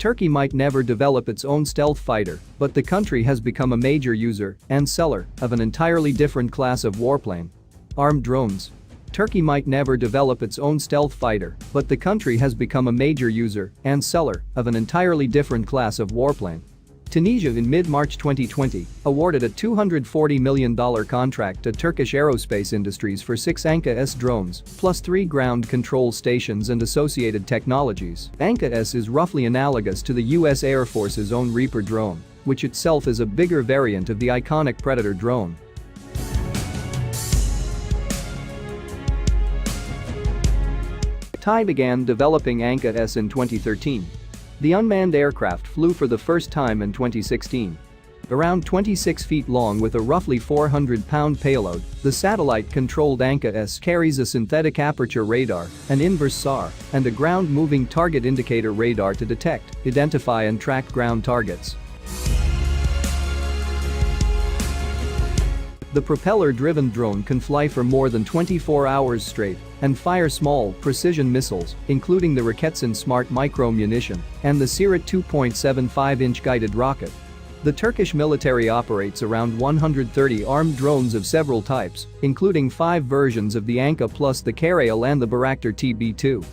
Turkey might never develop its own stealth fighter, but the country has become a major user and seller of an entirely different class of warplane. Armed drones. Turkey might never develop its own stealth fighter, but the country has become a major user and seller of an entirely different class of warplane. Tunisia in mid-March 2020 awarded a $240 million contract to Turkish Aerospace Industries for 6 Anka-S drones, plus 3 ground control stations and associated technologies. Anka-S is roughly analogous to the US Air Force's own Reaper drone, which itself is a bigger variant of the iconic Predator drone. Thai began developing Anka-S in 2013. The unmanned aircraft flew for the first time in 2016. Around 26 feet long with a roughly 400-pound payload, the satellite-controlled Anka-S carries a synthetic aperture radar, an inverse SAR, and a ground-moving target indicator radar to detect, identify and track ground targets. The propeller-driven drone can fly for more than 24 hours straight and fire small, precision missiles, including the Roketsan Smart Micro-Munition and the Sirit 2.75-inch guided rocket. The Turkish military operates around 130 armed drones of several types, including 5 versions of the Anka plus the Karayel and the Bayraktar TB2.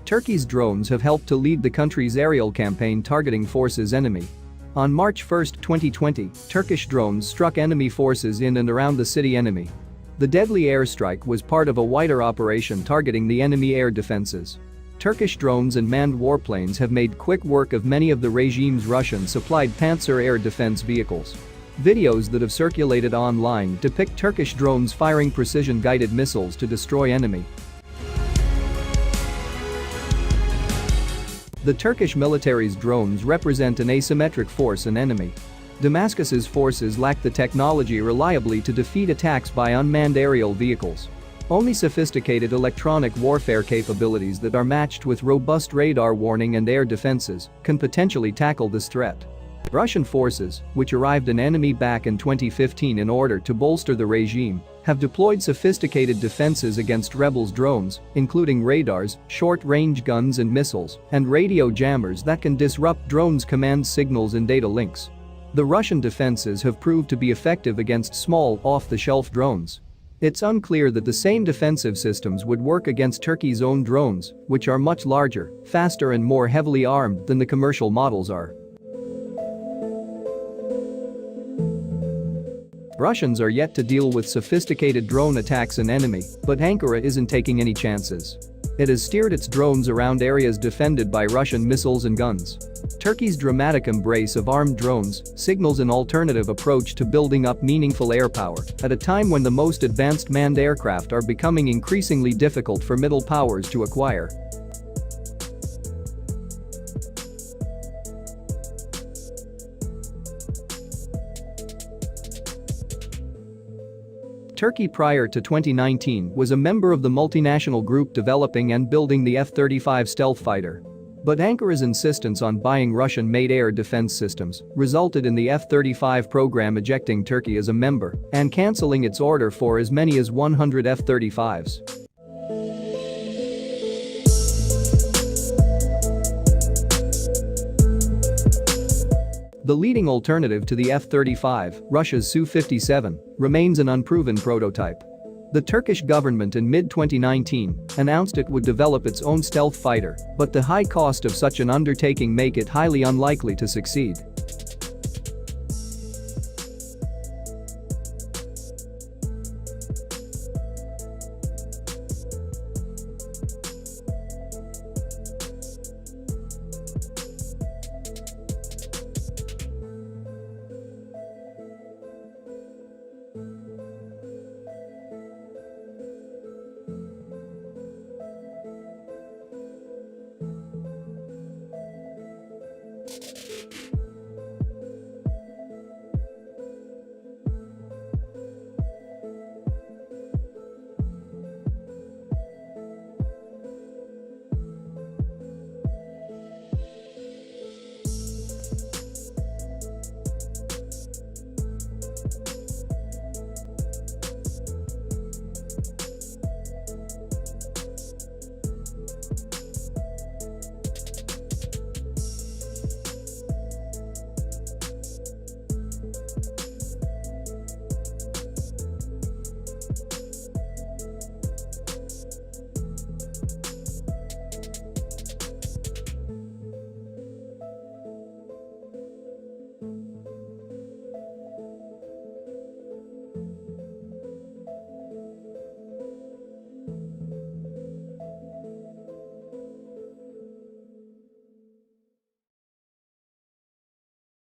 Turkey's drones have helped to lead the country's aerial campaign targeting forces enemy. On March 1, 2020, Turkish drones struck enemy forces in and around the city enemy. The deadly airstrike was part of a wider operation targeting the enemy air defenses. Turkish drones and manned warplanes have made quick work of many of the regime's Russian-supplied Panzer air defense vehicles. Videos that have circulated online depict Turkish drones firing precision-guided missiles to destroy enemy. The Turkish military's drones represent an asymmetric force and enemy. Damascus's forces lack the technology reliably to defeat attacks by unmanned aerial vehicles. Only sophisticated electronic warfare capabilities that are matched with robust radar warning and air defenses can potentially tackle this threat. Russian forces, which arrived in enemy back in 2015 in order to bolster the regime, have deployed sophisticated defenses against rebels' drones, including radars, short-range guns and missiles, and radio jammers that can disrupt drones' command signals and data links. The Russian defenses have proved to be effective against small, off-the-shelf drones. It's unclear that the same defensive systems would work against Turkey's own drones, which are much larger, faster and more heavily armed than the commercial models are. Russians are yet to deal with sophisticated drone attacks and enemy, but Ankara isn't taking any chances. It has steered its drones around areas defended by Russian missiles and guns. Turkey's dramatic embrace of armed drones signals an alternative approach to building up meaningful air power at a time when the most advanced manned aircraft are becoming increasingly difficult for middle powers to acquire. Turkey prior to 2019 was a member of the multinational group developing and building the F-35 stealth fighter. But Ankara's insistence on buying Russian-made air defense systems resulted in the F-35 program ejecting Turkey as a member and cancelling its order for as many as 100 F-35s. The leading alternative to the F-35, Russia's Su-57, remains an unproven prototype. The Turkish government in mid-2019 announced it would develop its own stealth fighter, but the high cost of such an undertaking make it highly unlikely to succeed.